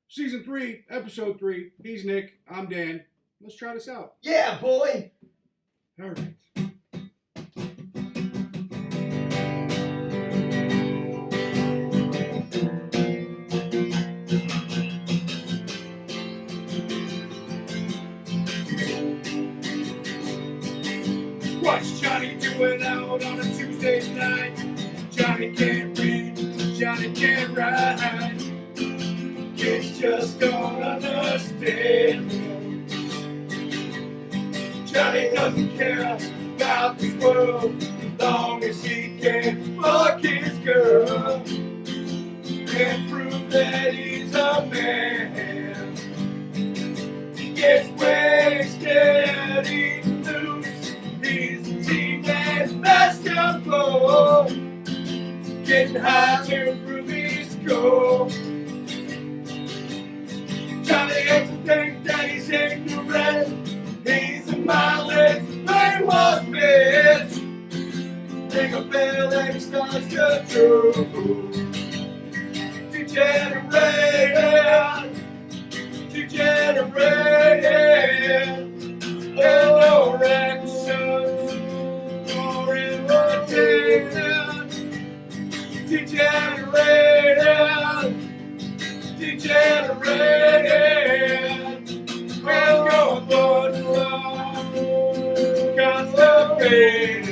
Season 3, Episode 3. He's Nick. I'm Dan. Let's try this out. Yeah, boy! All right. What's Johnny doing out on a Tuesday night? Johnny can't read, Johnny can't write. Kids just don't understand. Johnny doesn't care about this world, long as he can fuck his girl and prove that he's a man. He gets wasted, eating loose. He's a team that's basketball, getting high to improve his goal. Johnny hates to think that he's ignorant. He's a mindless, brainwashed bitch. Ring a bell and he starts to drool. Degenerated, degenerated. Erections or irritated. Degenerated, degenerated. And your blood constipated.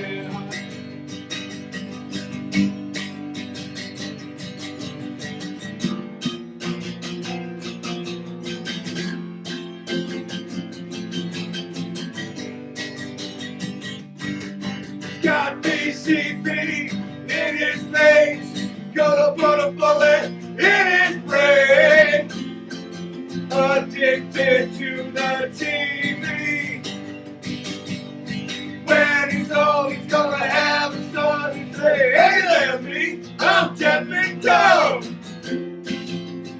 Got BCP in his face, gonna put a bullet in his brain. Addicted to the TV. When he's old, he's gonna have a son and say, "Hey there, me, I'm deaf and dumb."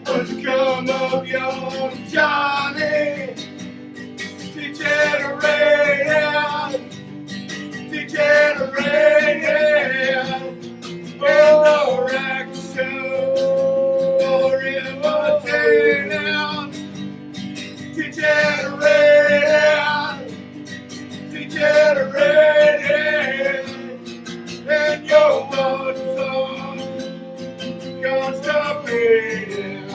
What's come of young Johnny? Degenerated, degenerated. Erection or imitated. Degenerated, degenerated. And your blood's on constipated.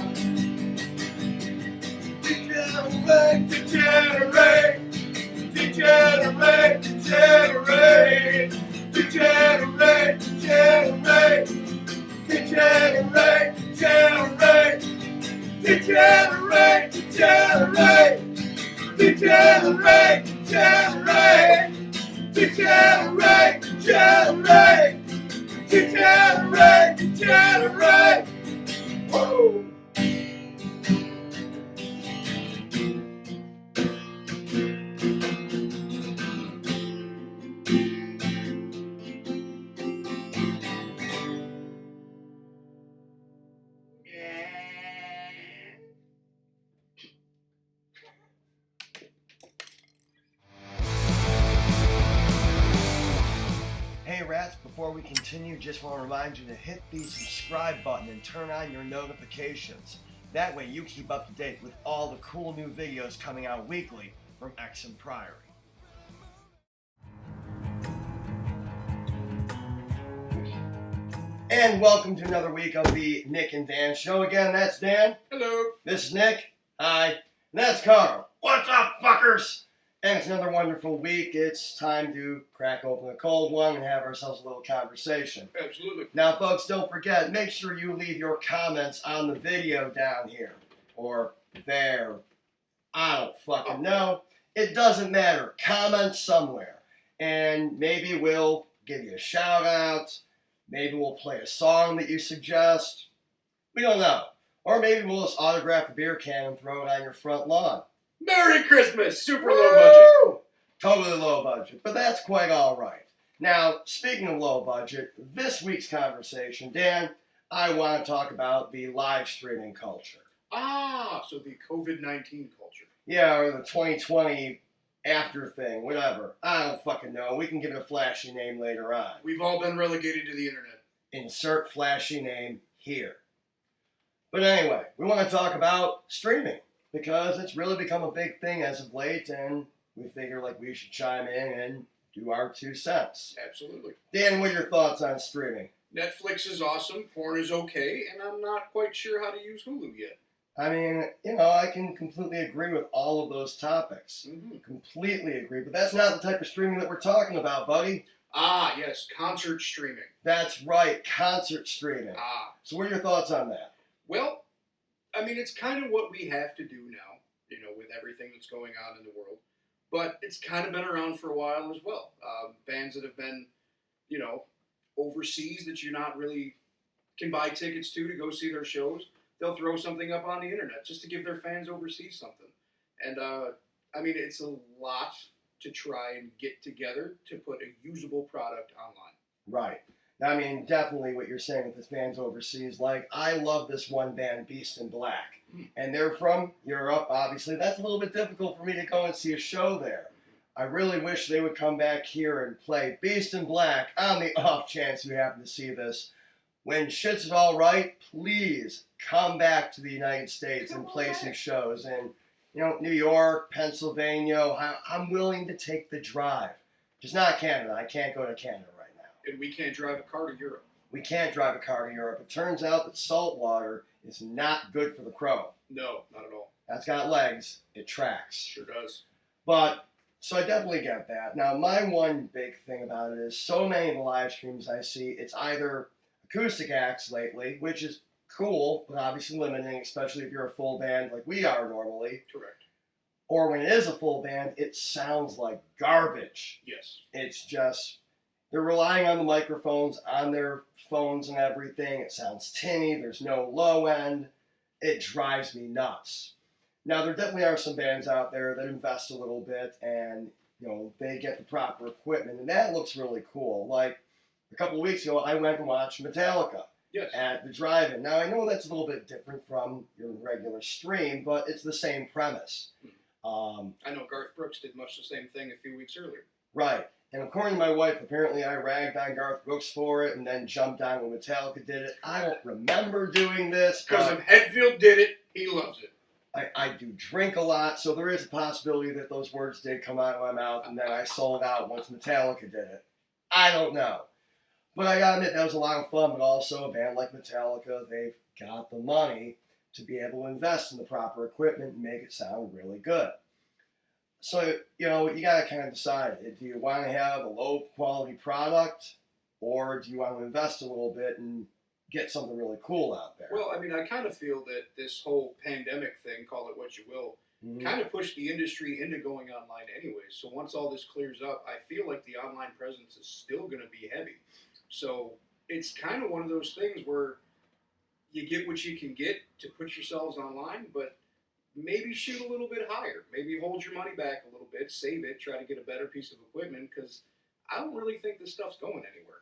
Degenerate, degenerate, degenerate, degenerate, degenerate, degenerate, degenerate, degenerate, degenerate, degenerate, degenerate, degenerate, degenerate, degenerate, degenerate, degenerate. Whoa. Hey rats, before we continue, just want to remind you to hit the subscribe button and turn on your notifications. That way you keep up to date with all the cool new videos coming out weekly from Exham Priory. And welcome to another week of the Nick and Dan Show. Again, that's Dan. Hello. This is Nick. Hi. And that's Carl. What's up, fuckers? And it's another wonderful week. It's time to crack open a cold one and have ourselves a little conversation. Absolutely. Now, folks, don't forget, make sure you leave your comments on the video down here. Or there. I don't fucking know. It doesn't matter. Comment somewhere. And maybe we'll give you a shout out. Maybe we'll play a song that you suggest. We don't know. Or maybe we'll just autograph a beer can and throw it on your front lawn. Merry Christmas! Super low budget. Totally low budget, but that's quite all right. Now, speaking of low budget, this week's conversation, Dan, I want to talk about the live streaming culture. Ah, so the COVID-19 culture. Yeah, or the 2020 after thing, whatever. I don't fucking know. We can give it a flashy name later on. We've all been relegated to the internet. Insert flashy name here. But anyway, we want to talk about streaming because it's really become a big thing as of late, and we figure like we should chime in and do our 2 cents. Absolutely. Dan, what are your thoughts on streaming? Netflix is awesome, porn is okay, and I'm not quite sure how to use Hulu yet. I mean, I can completely agree with all of those topics. Mm-hmm. Completely agree, but that's not the type of streaming that we're talking about, buddy. Ah, yes, concert streaming. That's right, concert streaming. Ah. So what are your thoughts on that? Well, I mean, it's kind of what we have to do now, with everything that's going on in the world. But it's kind of been around for a while as well. Bands that have been, overseas that you're not really can buy tickets to go see their shows, they'll throw something up on the internet just to give their fans overseas something. And, I mean, it's a lot to try and get together to put a usable product online. Right. I mean, definitely what you're saying with this bands overseas. Like, I love this one band, Beast in Black. And they're from Europe, obviously. That's a little bit difficult for me to go and see a show there. I really wish they would come back here and play Beast in Black on the off chance you happen to see this. When shit's all right, please come back to the United States and play some shows in, New York, Pennsylvania. I'm willing to take the drive. Just not Canada. I can't go to Canada right now. And we can't drive a car to Europe. We can't drive a car to Europe. It turns out that salt water is not good for the crow. No, not at all. That's got legs. It tracks. Sure does. But, so I definitely get that. Now, my one big thing about it is so many of the live streams I see, it's either acoustic acts lately, which is cool, but obviously limiting, especially if you're a full band like we are normally. Correct. Or when it is a full band, it sounds like garbage. Yes. It's just, they're relying on the microphones on their phones and everything. It sounds tinny. There's no low end. It drives me nuts. Now, there definitely are some bands out there that invest a little bit and, they get the proper equipment, and that looks really cool. Like, a couple of weeks ago, I went and watched Metallica. Yes. At the drive-in. Now, I know that's a little bit different from your regular stream, but it's the same premise. I know Garth Brooks did much the same thing a few weeks earlier. Right. And according to my wife, apparently I ragged on Garth Brooks for it and then jumped on when Metallica did it. I don't remember doing this. Because if Hetfield did it, he loves it. I do drink a lot, so there is a possibility that those words did come out of my mouth and then I sold out once Metallica did it. I don't know. But I gotta admit, that was a lot of fun, but also a band like Metallica, they've got the money to be able to invest in the proper equipment and make it sound really good. So, you gotta kind of decide, do you want to have a low quality product, or do you want to invest a little bit and get something really cool out there? Well, I mean, I kind of feel that this whole pandemic thing, call it what you will, kind of pushed the industry into going online anyway. So once all this clears up, I feel like the online presence is still going to be heavy. So it's kind of one of those things where you get what you can get to put yourselves online, but maybe shoot a little bit higher. Maybe hold your money back a little bit, save it, try to get a better piece of equipment, because I don't really think this stuff's going anywhere.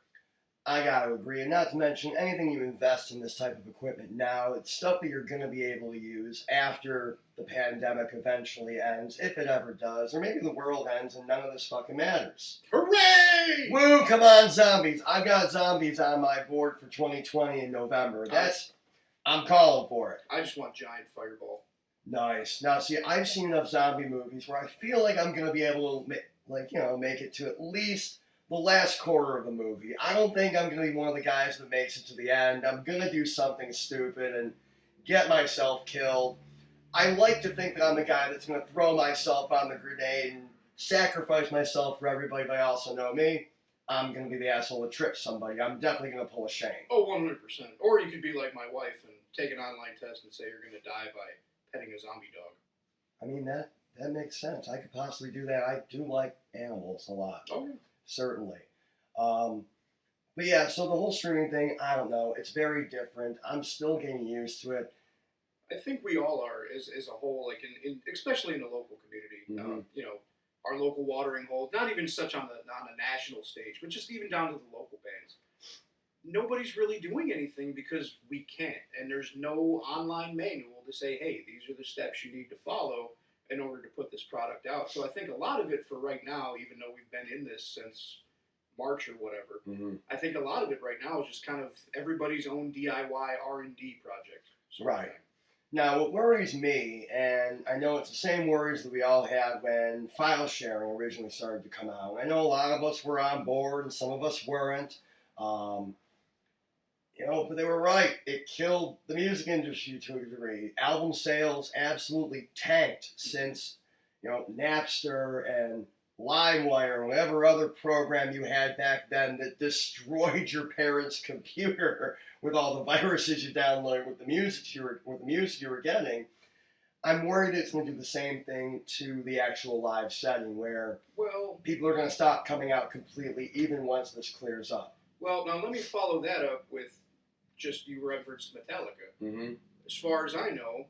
I gotta agree, and not to mention, anything you invest in this type of equipment now, it's stuff that you're gonna be able to use after the pandemic eventually ends, if it ever does, or maybe the world ends and none of this fucking matters. Hooray! Woo, come on, zombies. I've got zombies on my board for 2020 in November. I'm calling for it. I just want giant fireball. Nice. Now, see, I've seen enough zombie movies where I feel like I'm gonna be able to, make it to at least the last quarter of the movie. I don't think I'm going to be one of the guys that makes it to the end. I'm going to do something stupid and get myself killed. I like to think that I'm the guy that's going to throw myself on the grenade and sacrifice myself for everybody, but I also know me. I'm going to be the asshole that trips somebody. I'm definitely going to pull a Shane. Oh, 100%. Or you could be like my wife and take an online test and say you're going to die by petting a zombie dog. I mean, that makes sense. I could possibly do that. I do like animals a lot. Oh, yeah. Certainly. But yeah, so the whole streaming thing, I don't know. It's very different. I'm still getting used to it. I think we all are as a whole, like especially in the local community. Our local watering hole, not even such on a national stage, but just even down to the local bands. nobody's really doing anything because we can't. And there's no online manual to say, hey, these are the steps you need to follow in order to put this product out. So I think a lot of it for right now, even though we've been in this since March or whatever, I think a lot of it right now is just kind of everybody's own DIY R&D project. Right. Now, what worries me, and I know it's the same worries that we all had when file sharing originally started to come out. I know a lot of us were on board and some of us weren't. But they were right. It killed the music industry to a degree. Album sales absolutely tanked since, Napster and LimeWire, whatever other program you had back then that destroyed your parents' computer with all the viruses you downloaded with the music you were getting. I'm worried it's going to do the same thing to the actual live setting, where people are going to stop coming out completely, even once this clears up. Well, now let me follow that up with just you referenced Metallica. Mm-hmm. As far as I know,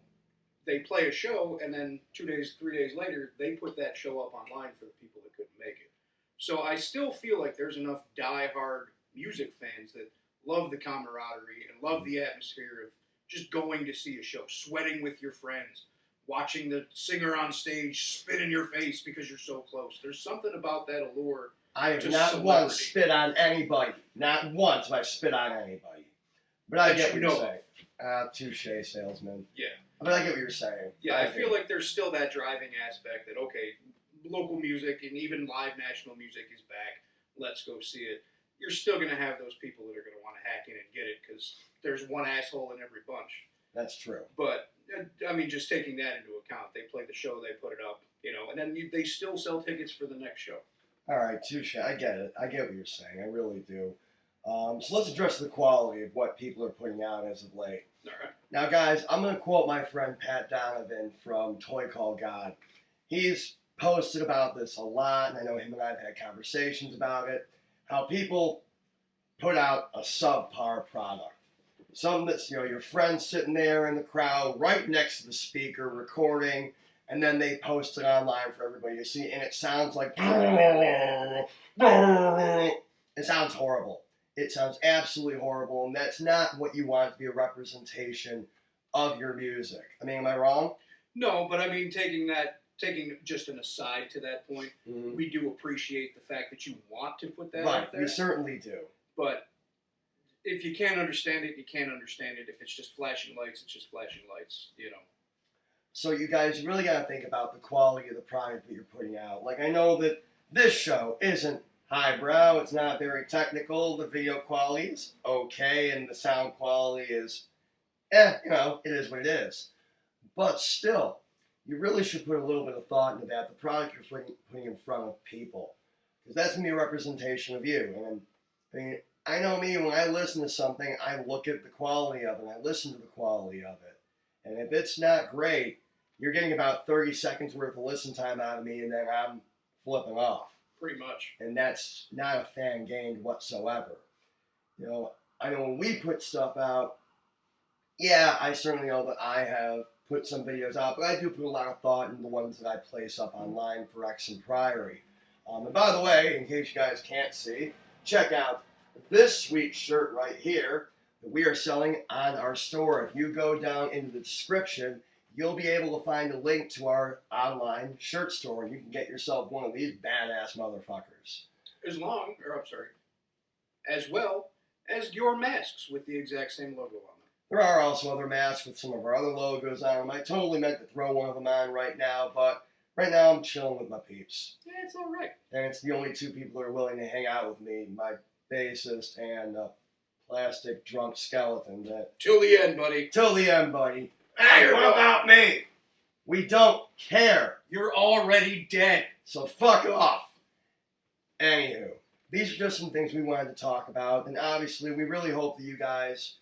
they play a show, and then 2 days, 3 days later, they put that show up online for the people that couldn't make it. So I still feel like there's enough die-hard music fans that love the camaraderie and love the atmosphere of just going to see a show, sweating with your friends, watching the singer on stage spit in your face because you're so close. There's something about that allure. I have not once spit on anybody. Not once have I spit on anybody. But I get what you're saying. Touche, salesman. Yeah. But I get what you're saying. Yeah, I feel like there's still that driving aspect that, okay, local music and even live national music is back. Let's go see it. You're still going to have those people that are going to want to hack in and get it because there's one asshole in every bunch. That's true. But, I mean, just taking that into account, they play the show, they put it up, and then they still sell tickets for the next show. All right, touche. I get it. I get what you're saying. I really do. So let's address the quality of what people are putting out as of late. All right. Now, guys, I'm going to quote my friend Pat Donovan from Toy Call God. He's posted about this a lot, and I know him and I have had conversations about it, how people put out a subpar product. Something that's, your friend sitting there in the crowd right next to the speaker recording, and then they post it online for everybody to see, and it sounds like... It sounds horrible. It sounds absolutely horrible, and that's not what you want to be a representation of your music. I mean, am I wrong? No, but I mean, taking just an aside to that point, we do appreciate the fact that you want to put that out there. Right, we certainly do. But if you can't understand it, you can't understand it. If it's just flashing lights, it's just flashing lights, So you guys, you really got to think about the quality of the product that you're putting out. Like, I know that this show isn't highbrow, it's not very technical, the video quality is okay, and the sound quality is, it is what it is. But still, you really should put a little bit of thought into that, the product you're putting in front of people. Because that's going to be a representation of you. And I mean, I know me, when I listen to something, I look at the quality of it, I listen to the quality of it. And if it's not great, you're getting about 30 seconds worth of listen time out of me, and then I'm flipping off. Pretty much. And that's not a fan gained whatsoever. I know when we put stuff out, yeah, I certainly know that I have put some videos out, but I do put a lot of thought into the ones that I place up online for Exham Priory. And by the way, in case you guys can't see, check out this sweet shirt right here that we are selling on our store. If you go down into the description, you'll be able to find a link to our online shirt store, and you can get yourself one of these badass motherfuckers. As well as your masks with the exact same logo on them. There are also other masks with some of our other logos on them. I totally meant to throw one of them on right now, but right now I'm chilling with my peeps. Yeah, it's all right. And it's the only two people that are willing to hang out with me, my bassist and a plastic drunk skeleton. Till the end, buddy. Till the end, buddy. Hey, what about me? We don't care. You're already dead. So fuck off. Anywho, these are just some things we wanted to talk about, and obviously we really hope that you guys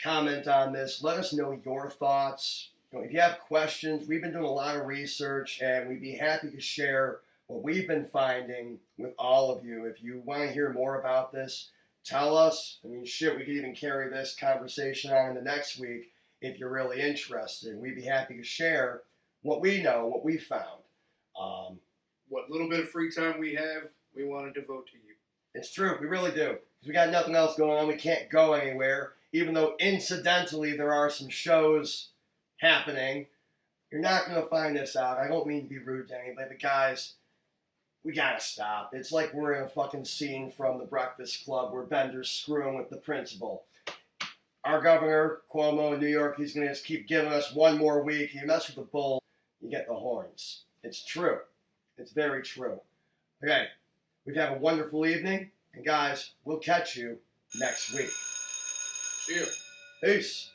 comment on this. Let us know your thoughts. If you have questions, we've been doing a lot of research, and we'd be happy to share what we've been finding with all of you. If you want to hear more about this, tell us. I mean, shit, we could even carry this conversation on in the next week if you're really interested. We'd be happy to share what we know, what we found. What little bit of free time we have, we want to devote to you. It's true. We really do. Because we got nothing else going on. We can't go anywhere. Even though incidentally there are some shows happening. You're not going to find this out. I don't mean to be rude to anybody, but guys, we got to stop. It's like we're in a fucking scene from The Breakfast Club where Bender's screwing with the principal. Our governor, Cuomo in New York, he's going to just keep giving us one more week. You mess with the bull, you get the horns. It's true. It's very true. Okay, we've had a wonderful evening. And guys, we'll catch you next week. See you. Peace.